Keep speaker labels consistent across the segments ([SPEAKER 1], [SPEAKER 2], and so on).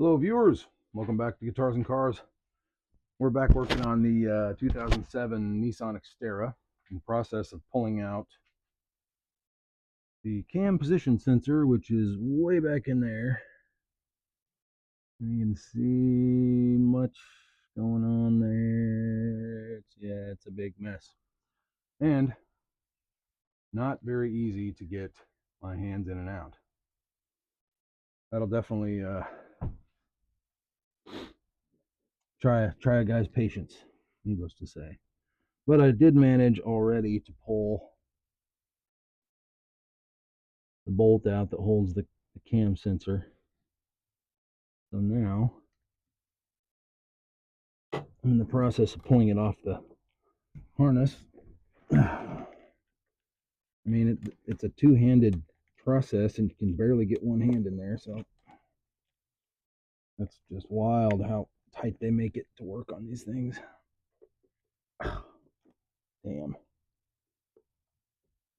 [SPEAKER 1] Hello viewers, welcome back to Guitars and Cars. We're back working on the 2007 Nissan Xterra in the process of pulling out the cam position sensor, which is way back in there. You can see much going on there. It's a big mess. And not very easy to get my hands in and out. That'll definitely try a guy's patience, needless to say. But I did manage already to pull the bolt out that holds the cam sensor. So now I'm in the process of pulling it off the harness. I mean, it's a two-handed process, and you can barely get one hand in there, so that's just wild how tight they make it to work on these things. Damn.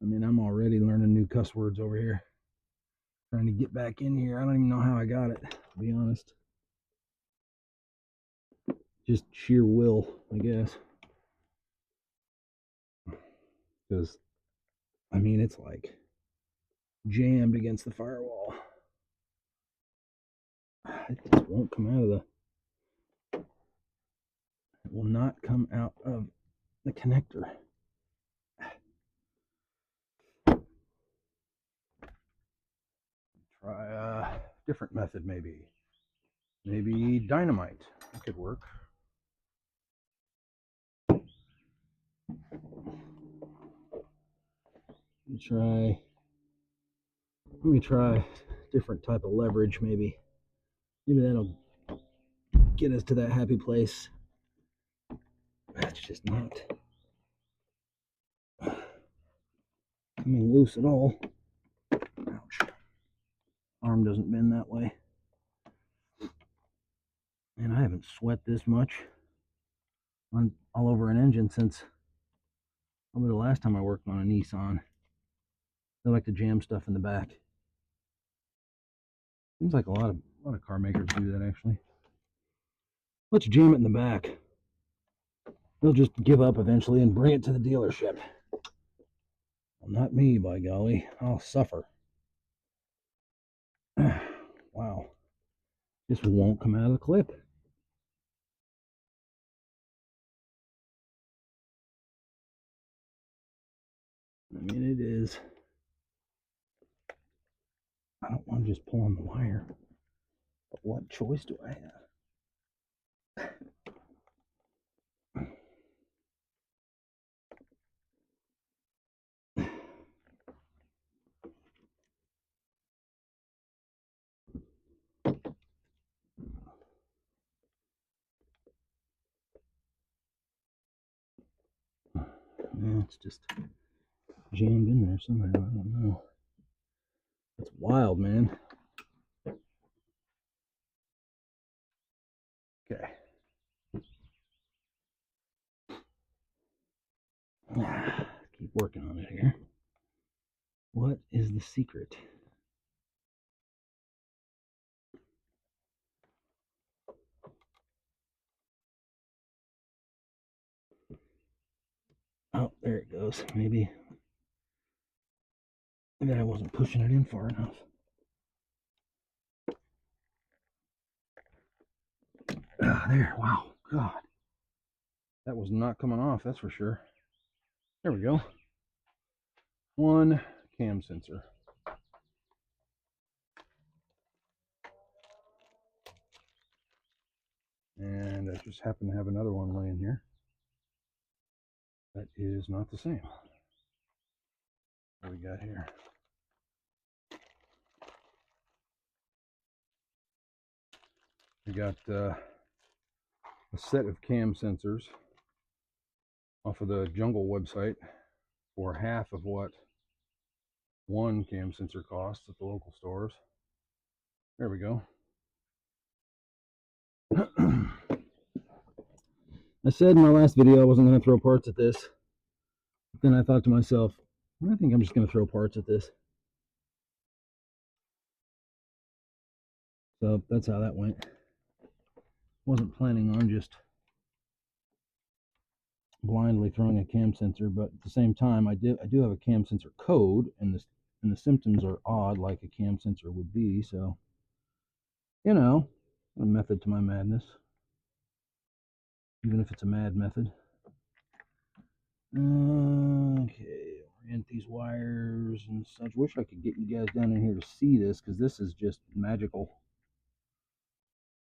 [SPEAKER 1] I mean, I'm already learning new cuss words over here. Trying to get back in here. I don't even know how I got it, to be honest. Just sheer will, I guess. Because, I mean, it's like jammed against the firewall. It just won't come out of the... It will not come out of the connector. Try a different method, maybe. Maybe dynamite. That could work. Let me try different type of leverage, maybe. Maybe that'll get us to that happy place. That's just not coming loose at all. Ouch. Arm doesn't bend that way. And I haven't sweat this much on all over an engine since probably the last time I worked on a Nissan. I like to jam stuff in the back. Seems like a lot of car makers do that, actually. Let's jam it in the back. They'll just give up eventually and bring it to the dealership. Well, not me, by golly. I'll suffer. Wow. This won't come out of the clip. I mean, it is. I don't want to just pull on the wire. But what choice do I have? Yeah, it's just jammed in there somehow. I don't know. That's wild, man. Okay. Keep working on it here. What is the secret? Oh, there it goes. Maybe I wasn't pushing it in far enough. There. Wow. God. That was not coming off, that's for sure. There we go. One cam sensor. And I just happen to have another one laying here. That is not the same. What do we got here? We got a set of cam sensors off of the Jungle website for half of what one cam sensor costs at the local stores. There we go. I said in my last video I wasn't going to throw parts at this. But then I thought to myself, I think I'm just going to throw parts at this. So that's how that went. Wasn't planning on just blindly throwing a cam sensor, but at the same time, I do have a cam sensor code, and the symptoms are odd, like a cam sensor would be. So, you know, a method to my madness, even if it's a mad method. Okay, orient these wires and such. Wish I could get you guys down in here to see this, because this is just magical.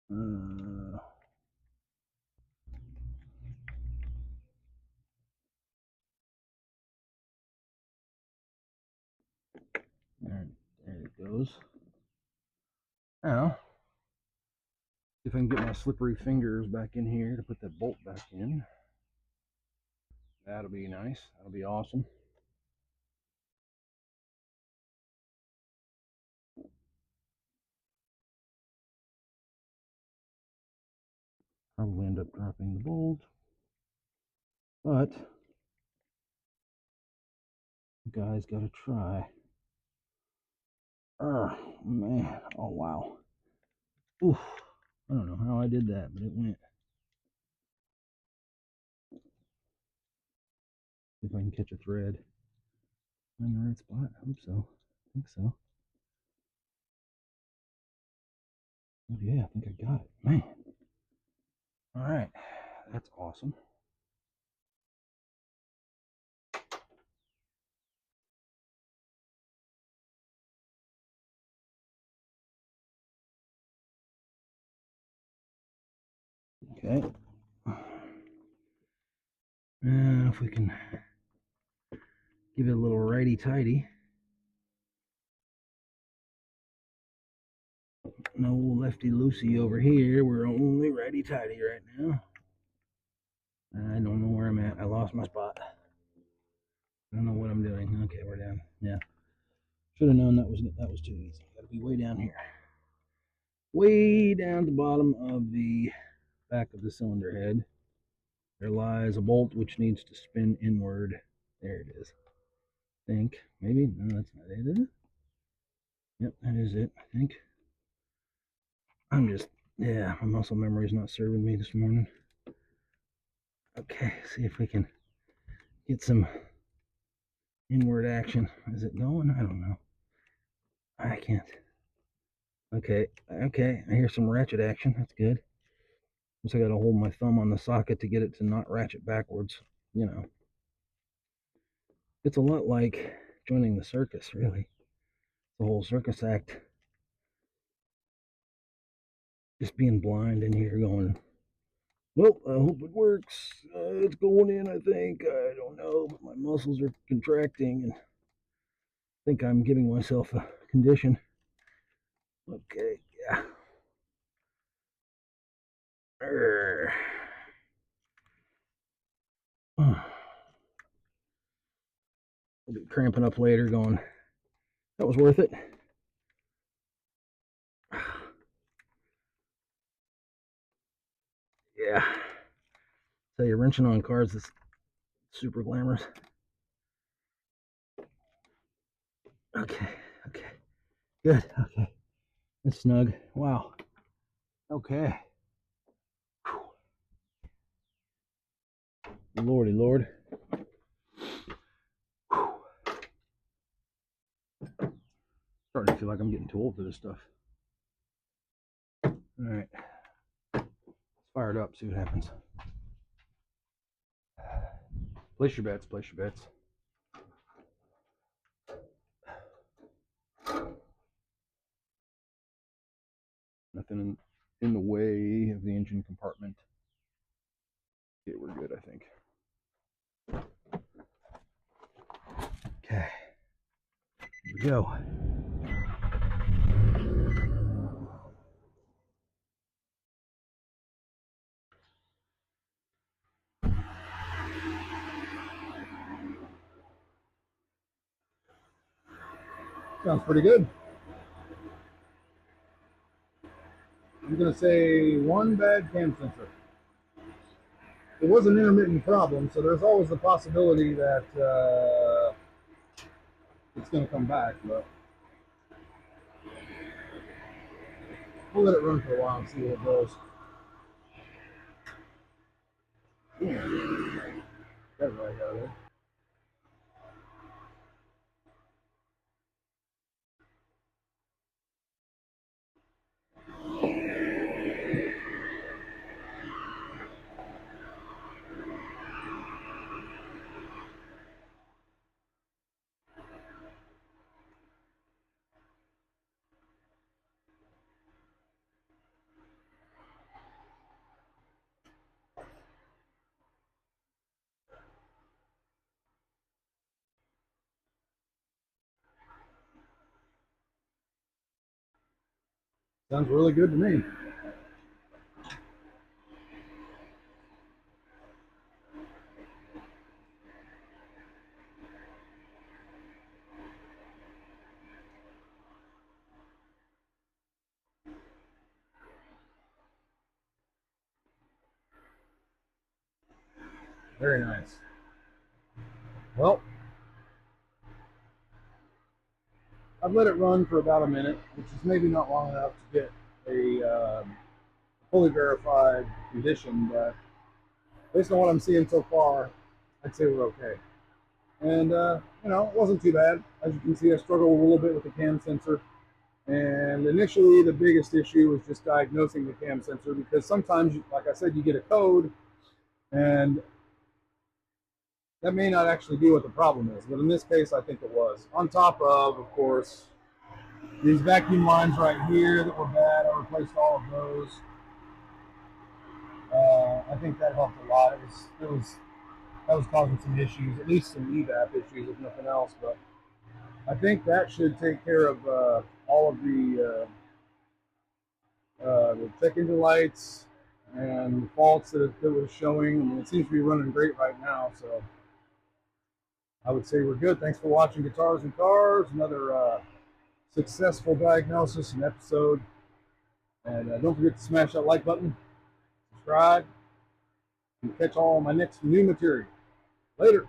[SPEAKER 1] There it goes. Now, if I can get my slippery fingers back in here to put that bolt back in, that'll be nice. That'll be awesome. Probably end up dropping the bolt, but guys gotta try. Oh man, oh wow. Oof. I don't know how I did that, but it went. See if I can catch a thread. I'm in the right spot. I hope so. I think so. Oh yeah, I think I got it. Man. Alright. That's awesome. Okay. Now if we can give it a little righty-tighty. No lefty-loosey over here. We're only righty-tighty right now. I don't know where I'm at. I lost my spot. I don't know what I'm doing. Okay, we're down. Yeah. Should have known that was too easy. Got to be way down here. Way down at the bottom of the back of the cylinder head. There lies a bolt which needs to spin inward. There it is. I think. Maybe. No, that's not it, is it? Yep, that is it, I think. Yeah, my muscle memory is not serving me this morning. Okay, see if we can get some inward action. Is it going? I don't know. I can't. Okay, I hear some ratchet action. That's good. So I got to hold my thumb on the socket to get it to not ratchet backwards. You know, it's a lot like joining the circus, really. The whole circus act. Just being blind in here going, well, I hope it works. It's going in, I think. I don't know, but my muscles are contracting and I think I'm giving myself a condition. Okay, yeah. I'll be cramping up later going, that was worth it. Yeah. So you're wrenching on cars that's super glamorous. Okay, good, okay. It's snug. Wow. Okay. Lordy Lord. Starting to feel like I'm getting too old for this stuff. All right. Let's fire it up, see what happens. Place your bets, place your bets. Nothing in the way of the engine compartment. Okay, we're good, I think. Okay. Here we go. Sounds pretty good. I'm going to say one bad cam sensor. It was an intermittent problem, so there's always the possibility that it's going to come back. But We'll let it run for a while and see what it does. That's right out there. Sounds really good to me. Very nice. Well, I've let it run for about a minute, which is maybe not long enough to get a fully verified condition, but based on what I'm seeing so far, I'd say we're okay. And, it wasn't too bad. As you can see, I struggled a little bit with the cam sensor. And initially, the biggest issue was just diagnosing the cam sensor because sometimes, like I said, you get a code and that may not actually be what the problem is. But in this case, I think it was. On top of course, these vacuum lines right here that were bad, I replaced all of those. I think that helped a lot. That was causing some issues, at least some evap issues, if nothing else. But I think that should take care of all of the check engine lights and the faults that it was showing. I mean, it seems to be running great right now, so I would say we're good. Thanks for watching Guitars and Cars, another successful diagnosis and episode. And don't forget to smash that like button, subscribe, and catch all my next new material. Later.